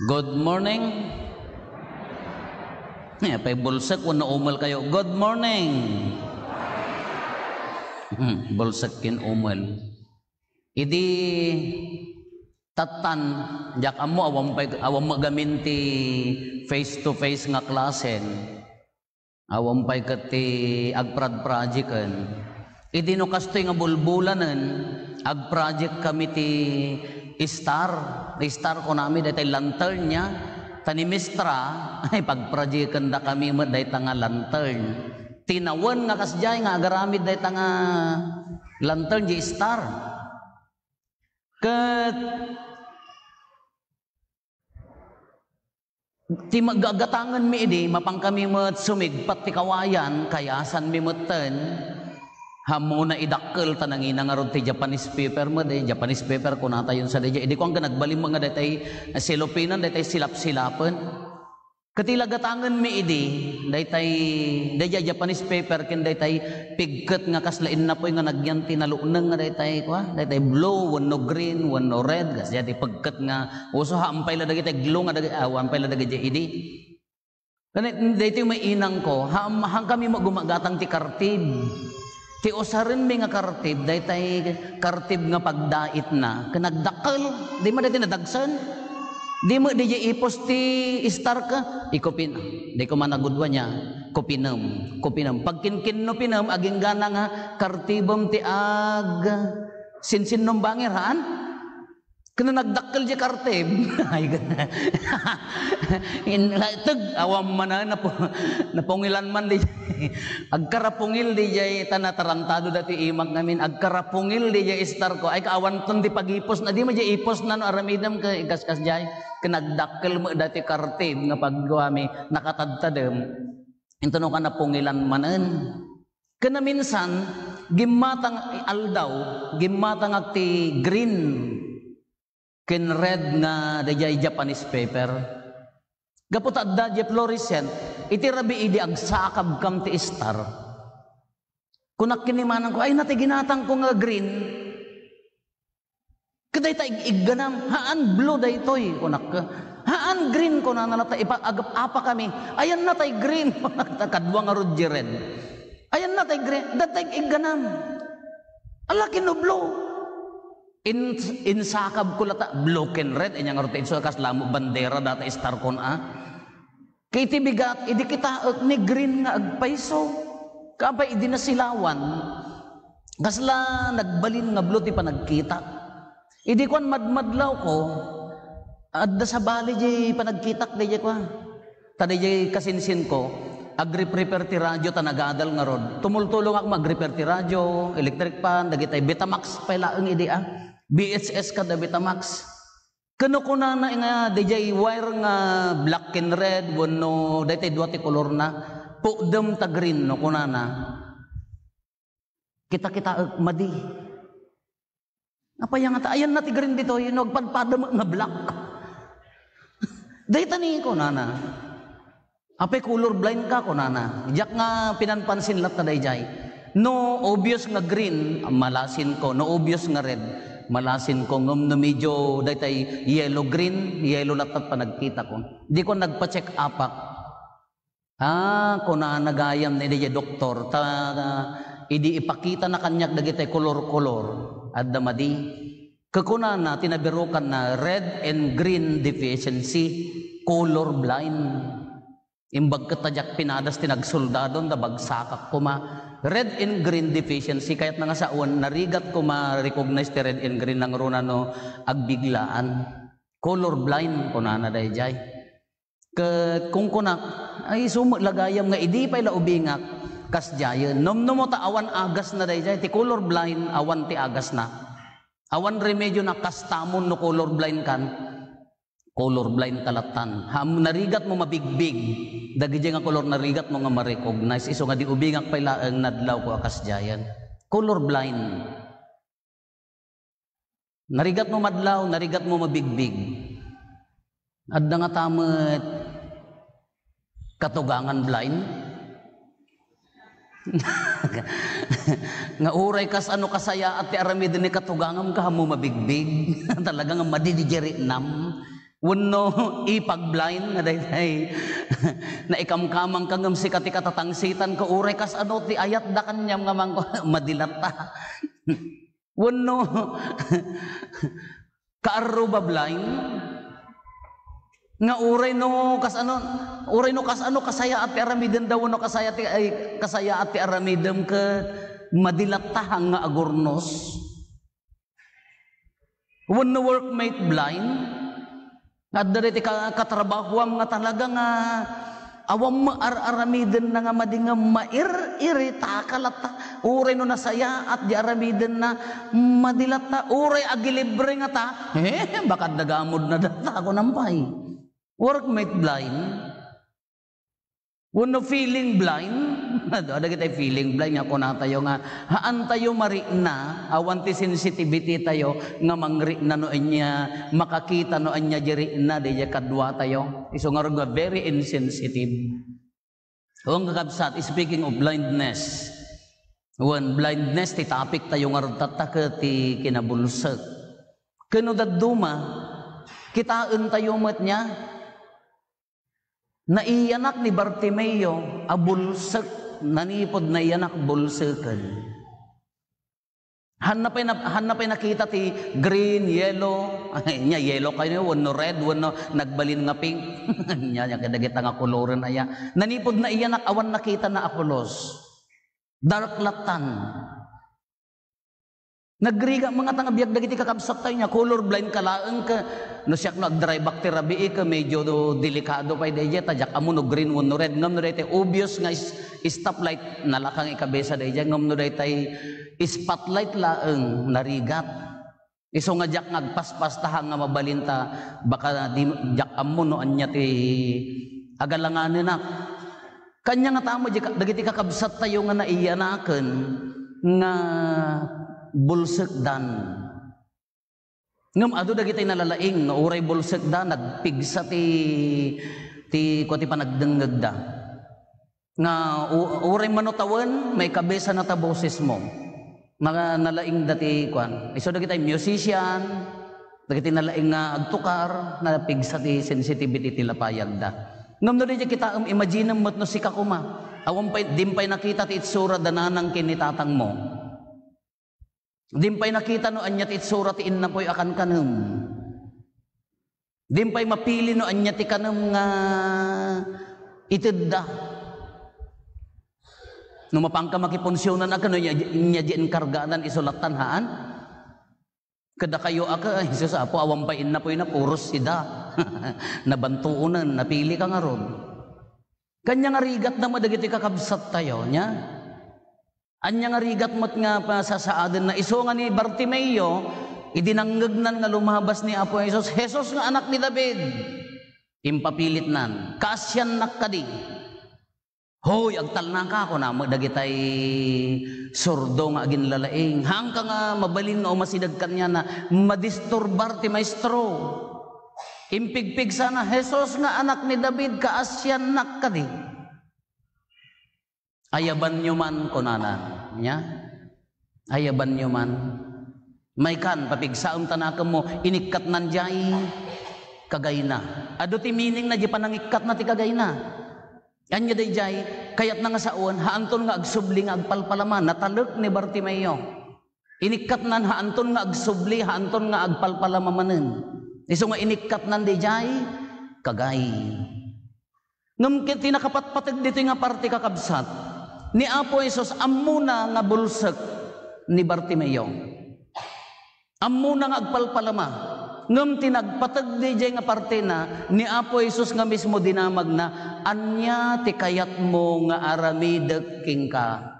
Good morning. Pay bulsak kung naumal kayo. Good morning. Bulsak kin umal. Idi tatan jak amo awam magaminti face to face nga klasen. Awam pay kati agprad projecten. Idi no kastoy nga bulbulanen ag project kami ti Star ko namin dahil lantern niya tani mistra ay pagprojectan da kami mo dahil nga lantern tinawan nga kasjay nga agaramid dahil nga lantern di Star kat ti magagatangan mi idi mapang kami mo sumigpat ti kawayan kayasan mi mo ten hamo na idakkel tanangina nga ron ti Japanese paper mo day Japanese paper ko nata yun sa day idi ko ang nagbalim mga datay silopinan datay silap-silapen katilagatangan mi idi day Japanese paper ken datay pigket nga kaslain na po nga nagyan tinaluneng nga datay kwa datay blue wenno green wenno red gas jadi pigket nga uso hampay la dagiti glue nga dagiti hampay la dagiti idi kanit daytoy may inang ko hang kami magumagatang ti kartib ti usarin mi nga kartib daytay kartib nga pagdait na kanagdakkel di mo daytay nadagsan di mo di ipos ti Star ka ikopin di ko managudwa niya kopinem pagkinkin no pinem aging gana nga kartibom ti ag sinsin nung bangirhan kena nagdakkel di kartib ay teg awam mana napungilan man di agkarapungil di jay tanatarantado dati imag namin agkarapungil di jay Star ko ay kaawan ton di pagipos na di mo jay ipos na no aramidam ka ikas-kas jay kenagdakkel mo dati kartib nga pagguami nakatadtadem into no ka napungilan manen kena minsan gimatang aldaw gimatang agti green ken red nga dayay Japanese paper gapot adda je fluorescent iti rabi idi agsakab kam ti Star kunak kinimanan ko ay nati ginatang ko nga green kaday ta igganam haan blue daytoy kunak haan green ko na nalata ipagap apa kami ayan natay green kunak kadwa nga rod red ayan natay green datay igganam alaki no blue insakab ko lata blue ken red inyang rote so kas lamo bandera data Star kon kay ti bigat idi kita ni green nga agpaiso kapay idi na silawan kasla nagbalin nga blue ti panagkita idi kon madmadlaw ko adda sa bali di panagkitak di ko taday di kasinsin ko agri-prepare ti radyo tanagadal nga rod tumultulong ak mag-repair ti radyo electric pan dagitay Betamax pailaeng idi BHS kada Betamax kano ko na nga DJ wire nga black and red wenno daytay dua ti kolor na pudem ta green no kunana kita madi apaya nga ta ayan na ti green dito yun nagpadpadam nga black dayta ni kunana apay color blind ka kunana jak nga pinanpansin lat ta dayjay no obvious nga green malasin ko no obvious nga red malasin ko ngam na medyo daytay yellow green yellow latat pa nagkita ko di ko nagpa-check apak kuna nagayam ni DJ doktor idi ipakita na kanyak dagitay kolor adda madi kakuna na tinabirukan na red and green deficiency color blind imbag katajak pinadas tinagsoldadon da bagsakak kuma red and green deficiency kayat nga sa uwan narigat ko ma-recognize ti red and green ng runa no agbiglaan color blind ko na dayjay kung kunak ay lagayam nga idi pay la ubingak kasjayen nom mo ta awan agas na dayjay ti color blind awan ti agas na awan remedyo na kastamon no color blind kan color blind kalatan narigat mo mabigbig dagiti nga color narigat mo nga ma-recognize iso nga di ubingak pay laeng nadlaw ko akas jayan color blind narigat mo madlaw narigat mo mabigbig adda nga tamet katugangan blind nga uray kas ano kasaya at ti aramid ni katugangam ka mo mabigbig talaga nga madidijeri nam Wenno ipag-blind nga dayday na ikamkamang kangam si katika tatangsitan ko uray kas ano ti ayat da kanyam nga mang madilat ta. Wenno kaarro ba blind nga uray no kas ano kasaya at aramiden daw no kasaya at aramidem ke madilat ta nga agurnos. Wenno workmate blind nga diri ti katrabahuam nga talaga nga awam maaramiden na nga madinga mair-irita kalata uray no nasaya at di aramiden na madilata uray agilibre nga ta bakad nagamod na data ako nampay. Workmate blind. Wenno feeling blind, ada kita feeling blind nga kuna tayo nga haan tayo mari na awan ti sensitivity tayo nga mangri na no anya makakita no anya jeri na di kadwa tayo iso nga very insensitive. Ang kakabsat speaking of blindness, when blindness ti topic tayo nga tataka ti kinabulsek kano daduma kitaan tayo met nya naiyanak ni Bartimeo abulsek nanipod na iyanak bulsekan. Hanapay nakita ti green, yellow, nya yellow kayo, wano red, wano nagbalin nga pink. Nya kadagita nga koloran aya. Nanipod na iyanak awan nakita na apolos. Dark latan. Nagriga mga tangabiyag dagiti kakabsat tayo niya color blind kalaeng ka no siyak no agdry back therapy ka medyo delikado pa ide tajak amo no green no red ngam no daytay obvious nga stoplight nalakang ikabesa dayjay ngam no daytay spotlight laeng narigat iso nga jak ngagpaspas tahang nga mabalinta baka di jak amo no anya ti agalanganen na kanya nga tamo dagiti kakabsat tayo nga naiyanaken nga bulsek dan ngam adu dagitay nalalaing nga uray bulsek dan nagpigsa ti panagdengeg da nga uray manotawan may kabesa na ta boses mo mga nalaing dati kwan iso dagitay musician dagitay nalaing nga agtukar na pigsa ti sensitivity ti lapayag da ngam no di kita imagine mo no sika kuma awam pay dimpay nakita ti itsura dananang kinitatang mo. Dimpay nakita no anya ti itsura ti inna poy akan kanem. Dimpay mapili no anya ti kanem nga itedda. No mapangka makiponsyonan akan no nya di enkarganan isolatan haan. Kada kayo aka Jesus apo awam pay inna poy na puros sida. Nabantuunan napili ka nga ron. Kanya nga rigat na madagiti kakabsat tayo nya. Anya nga rigat mo't nga pasasaaden na iso nga ni Bartimeo idinanggagnan nga lumabas ni Apo Jesus. Jesus nga anak ni David impapilit nan kaasyan nakadi hoy agtal na ka ako na magdagitay sordo nga agin lalaing hangka nga mabalin nga umasidag kanya na madisturbar ti maestro impigpig sana Jesus nga anak ni David kaasyan nakadi ayaban nyo man kunanan nya ayaban nyo man may kan papigsaom tanakam mo inikat nan jay kagayna ado ti meaning na di panangikat na ti kagayna anya day jay kayat na nga saon haanton nga agsubli nga agpalpalaman natalek ni Bartimeo inikat nan haanton nga agsubli haanton nga agpalpalamanen iso nga inikat nan day jay kagay ngam kiti nakapatpatag dito nga parte kakabsat ni Apo Jesus amuna nga bulsek ni Bartimeo. Amuna nga agpalpalama. Ngem tinagpatag DJ nga parte na ni Apo Jesus nga mismo dinamag na anya ti kayat mo nga aramidek king ka.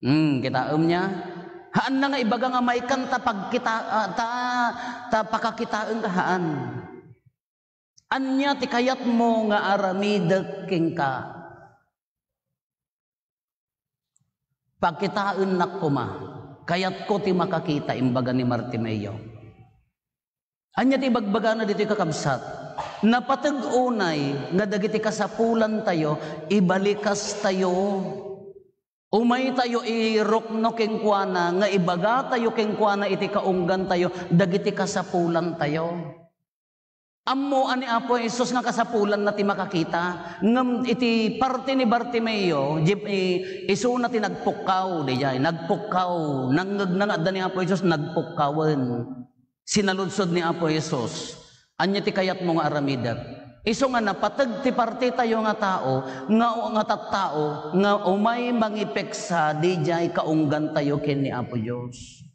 Kita nya. Haan na nga ibaga nga may kanta pagkita ta pakakitaan ka haan. Anya ti kayat mo nga aramidek king ka. Pagkitaan na kuma, kayat ko ti makakita imbaga ni Bartimeo. Anya ti bagbaga na dito kakabsat, napatag-unay nga dagiti kasapulan tayo, ibalikas tayo. Umay tayo irokno kengkuana, nga ibaga tayo kengkuana iti kaunggan tayo, dagiti kasapulan tayo. Ammo ani Apo Jesus nga kasapulan na ti makakita. Ngem iti parte ni Bartimeo, iso na ti nagpukaw, nagpukaw. Nanggag na nga ni Apo Jesus, nagpukawan. Sinaludsod ni Apo Jesus. Anya ti kayat mo nga aramidak. Iso nga napatag ti parte tayo nga tao, nga tattao, nga umay mangipeksa, dijay kaunggan tayo ken ni Apo Diyos.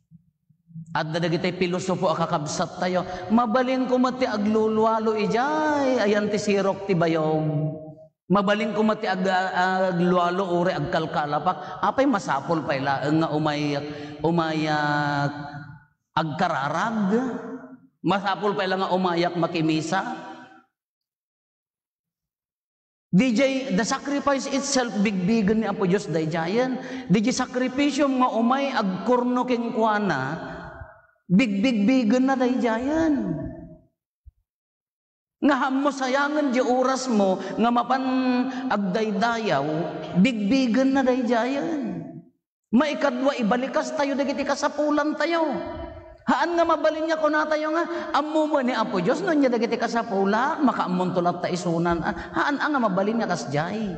At dadagitay pilosopo akakabsat tayo, mabaling ko mati aglulwalo ijay, ayan ti sirok ti bayong. Mabaling ko mati aglulwalo ure agkalkalapak, apay masapol pa ilaang nga umayak agkararag, masapol pa ilang nga umayak makimisa. DJ, the sacrifice itself, bigbigan ni Apo Diyos dahijayan. DJ, sakripisyo nga umay agkurno king kuana, bigbigan na dahijayan. Nga hamo sayangan di oras mo, nga mapan agdaydayaw, bigbigan na dahijayan. Maikadwa, ibalikas tayo, dagiti kasapulan tayo. Haan nga mabalin niya ko na tayo nga, amo mo ni Apo Diyos, no niya dagiti kasapula, makaamon tulat ta isunan, haan nga mabalin niya kasjay.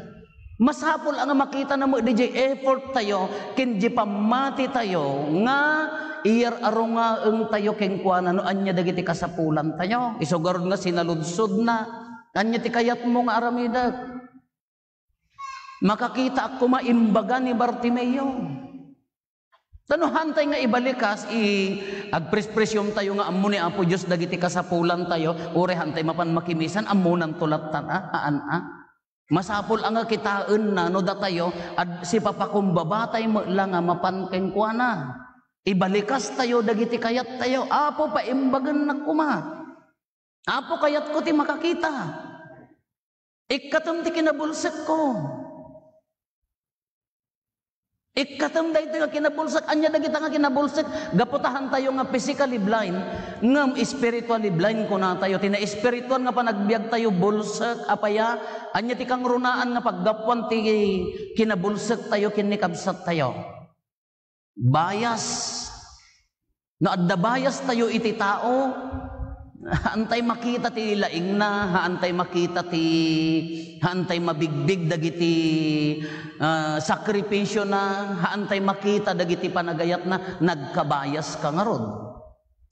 Masapul ang makita na mo, DJ effort tayo, kinji pamati tayo, nga iyar aro nga ang tayo kengkuana, no anya dagiti kasapulan tayo, isugarod nga sinaludsod na, anya ti kayat mo nga aramidag. Makakita ako maimbaga ni Bartimeo. Tano hantay nga ibalikas, agprespresyom tayo nga ammo ni Apo Diyos dagiti kasapulan tayo, ure hantay mapan makimisan, amunan tulatan, masapol ang kitaan na, no datayo, at si papakumbabatay mo lang nga mapan kengkuana. Ibalikas tayo, dagiti kayat tayo, Apo paimbagan na kuma. Apo kayat ko ti makakita. Ikatom ti kinabulsik ko. Ikatam da ito nga kinabulsak, anya da kita nga kinabulsak, gaputahan tayo nga physically blind, ngam spiritually blind ko na tayo, tina spiritual nga panagbiag tayo bulsak, apaya, anya ti kang runaan nga paggapuan ti kinabulsak tayo, kinikabsat tayo. Bias, no adda bias tayo iti tao, haantay makita ti laing na, haantay makita ti, haantay mabigbig dagiti sakripisyo na, haantay makita dagiti panagayat na, nagkabayas ka nga rod.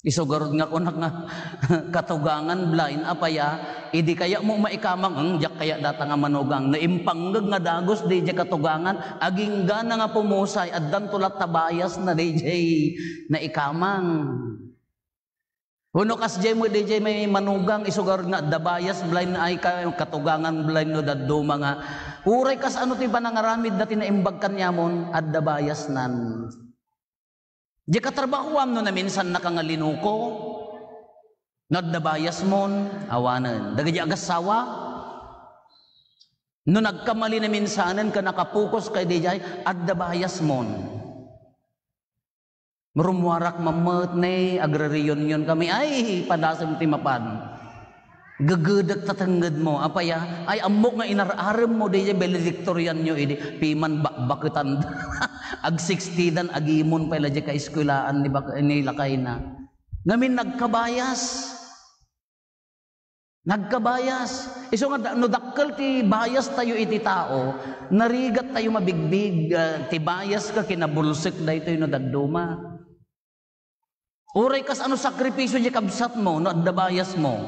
Isugarod nga kunak nga katugangan blind, apaya, idi kaya mo maikamang, ang jak kaya data nga manugang, na impanggag nga dagos, DJ katugangan, aging gana nga pumusay, addan tulat tabayas na DJ na ikamang. Huno kas jay mo DJ may manugang isugar nga dabayas blind ay katugangan blind no daddo mga uray kas ano ti panangaramid dati na imbag kanyamon at dabayas nan. Di katrabahuam no na minsan nakangalinuko no dabayas mon awanan. Dagiti agasawa no nagkamali na minsanan ka nakapukos kay DJ at dabayas mon. Marumwarak mamat na agrariyon kami, ay padasam timapan. Gagadak tatanggad mo, apaya, ay amok nga inararam mo, di valedictorian nyo, piman bakutan, ag 60 dan, agimon pala di ka-eskulaan ni lakay na. Ngamin nagkabayas. Nagkabayas. Iso nga, no dakkel ti bayas tayo iti tao, narigat tayo mabigbig, ti bayas ka, kinabulsik da ito yung nadaduma. Uray kas ano sakripisyo di kabsat mo, no adda bayas mo.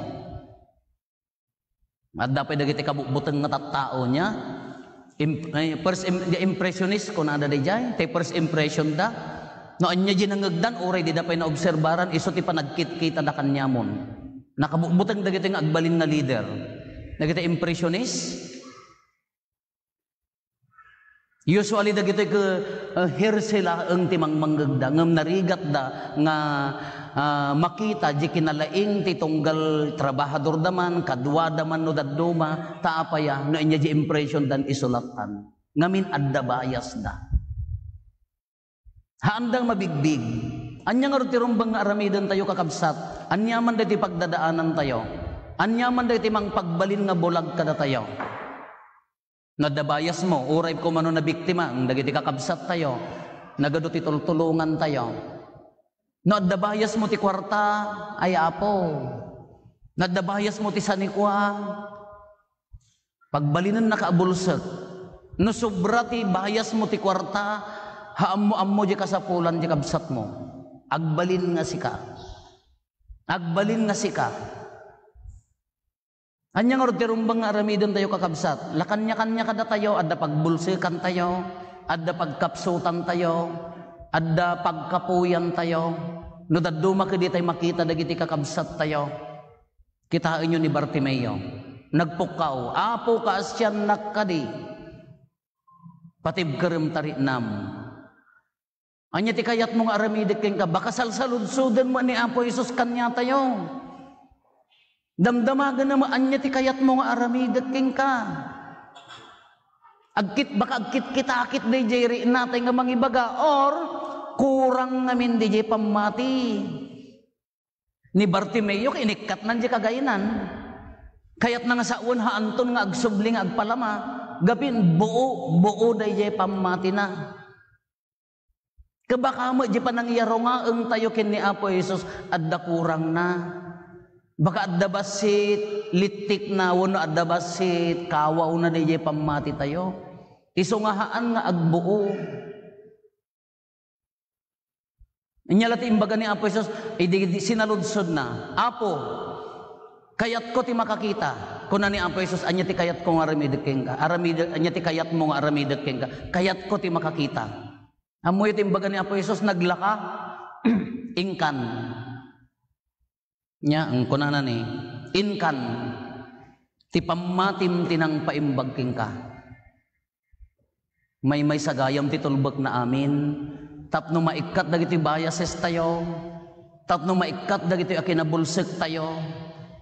Adda pa dagiti kabuteng nga tattao niya. First impressionist ko na ada dijay, te first impression da. No anya ginangagdan uray di da pa na obserbaran iso ti panagkit-kita da kanyamon. Nakabuteng dagiti nga agbalin nga leader. Dagiti impressionist. Usually dagiti here sila ang timang manggagda ngam narigat da nga makita di kinalaing ti tunggal trabahador daman kadwa daman no dadduma taapaya no inya di impression dan isulatan ngamin adda bayas da haandang mabigbig anya nga ti rumbang nga aramidan tayo kakabsat anya man dati pagdadaanan tayo anya man dati mang pagbalin nga bulag kada tayo. Nadabayas mo, uray ko mano na biktima, ang dagiti kakabsat tayo, nagado ti tultulungan tayo. Nadabayas mo ti kwarta, ay apo. Nadabayas mo ti sanikwa. Pagbalinan na kaabulsek. No sobra ti bayas mo ti kwarta, haammo di kasapulan di kabsat mo. Agbalin nga sika. Agbalin nga sika. Anya nga rumbang nga aramidon tayo kakabsat. Lakanya-kanya kada tayo, adda pagbulsikan tayo, adda pagkapsutan tayo, adda pagkapuyan tayo. No daduma kadi tayo makita dagiti kakabsat tayo. Kitaan nyo ni Bartimeo. Nagpukaw, apo ka asyan nakadi. Patib kerem tarinam. Anya ti kayat mong aramidik king ka, baka salsaludsudan mo ni Apo Isus kanya tayo. Damdamagan naman anya ti kayat mong aramidik king ka. Baka agkit kita-akit di jay natin nga mangibaga, or kurang namin di jay pamati. Ni Bartimeo, inikat nan di kagainan. Kayat na nga sa unha anton nga agsubling agpalama. Gapin buo day pamati na. Kabaka mo di panangyaro nga ang tayo kin ni Apo Jesus adda kurang na. Baka adda basit litik na wano adda basit kawaw na day pamati tayo. Isungahaan nga agbuo. Inyalati imbaga ni Apo Jesus sinaludsod na. Apo, kayat ko ti makakita. Kuna ni Apo Jesus, anya ti kayat ko nga aramidek king ka. Anya ti kayat mo nga aramidek king ka. Kayat ko ti makakita. Amoy ti imbaga ni Apo Jesus, naglaka, ingkan. Nya, ang kuna na ni, inkan. Ti pamatim tinang paimbag king ka. May sagayam ti tulbak na amin. Tapno maikat dagiti bayases tayo. Tapno maikat dagiti akinabulsek tayo.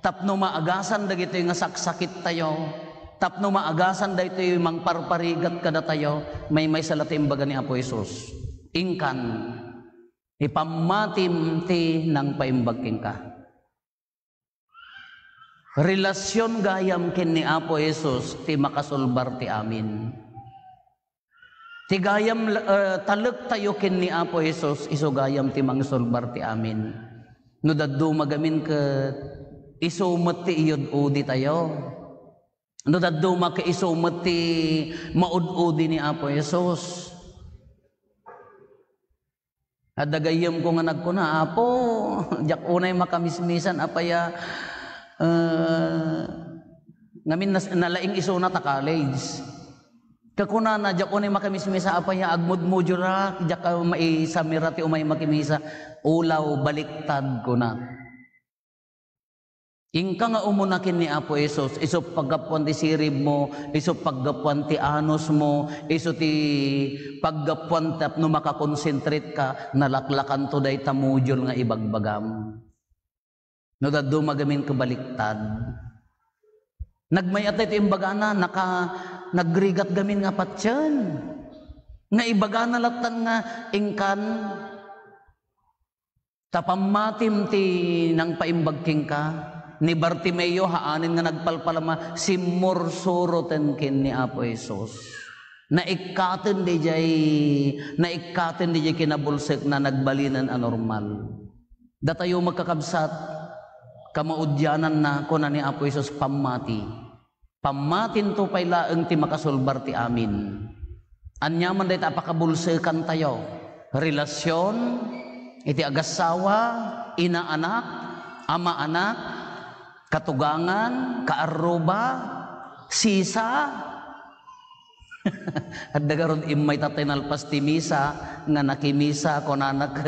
Tapno maagasan dagito yung saksakit tayo. Tapno maagasan dagito yung mangparparigat kada tayo. May salati imbaga ni Apo Jesus. Ingkan. Ipamatim ti nang paimbag king ka. Relasyon gayam kin ni Apo Jesus ti makasulbar ti amin. Ti gayam talag tayo kin ni Apo Jesus iso gayam ti mangsulbar ti amin. No daddo magamin ka isumat ti iyod-udi tayo. No daddo makaisumat ti maud-udi ni Apo Jesus. Adagayam ko nga nagkuna, Apo, jak unay makamismisan apaya ngamin nalaing iso na ta college. Kakuna na jak unay makamismisa apaya agmudmudura jak maisamira ti umay makimisa ulaw baliktad ko na. Ingka nga umunakin ni Apo Jesus, iso paggapuan ti sirib mo, iso paggapuan ti anos mo, iso ti paggapuan tapno makakonsentrate ka, nalaklakan to day tamudyon nga ibagbagam. No daddo magamin kabaliktad. Nagmayat iti imbagana, nagrigat gamin nga patyan. Nga ibagana latan nga ingkan, tapamatim ti nang paimbagking ka, ni Bartimeo haanin nga nagpalpalama simursuroten kin ni Apo Jesus. Naikaten di jay kinabulsek na nagbalinan anormal. Datayo magkakabsat kamaudyanan na kuna ni Apo Jesus pamati. Pamatin to pay laeng ti makasulbar ti amin. Anyaman day apakabulsekan tayo. Relasyon iti agasawa, ina-anak, ama-anak, katugangan, kaaruba, sisa. At dagaron imay tatay nalpas ti misa, nga nakimisa ko nanak.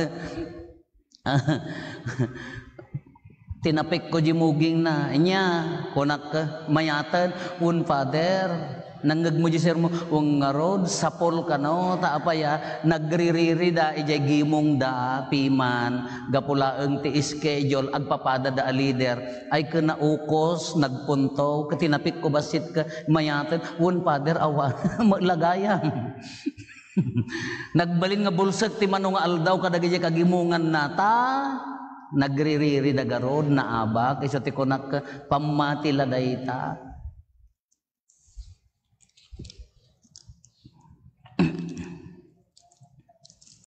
Tinapik ko jimuging na, inya, kunak mayatan, un father, nanggag mo jisir mo, un ngarod, sapol ka no, taapaya, nagririri da, ijay gimong da, piman, gapulaeng ti schedule, agpapada da a leader, ay kinaukos, nagpunto, katinapik ko basit ka, mayatan, un father, awa, maglagayam. Nagbalin nga bulsak, ti manong aldaw, kadagay kagimungan nata, nagririri dagarod na abak iso ti kunak pamati ladayta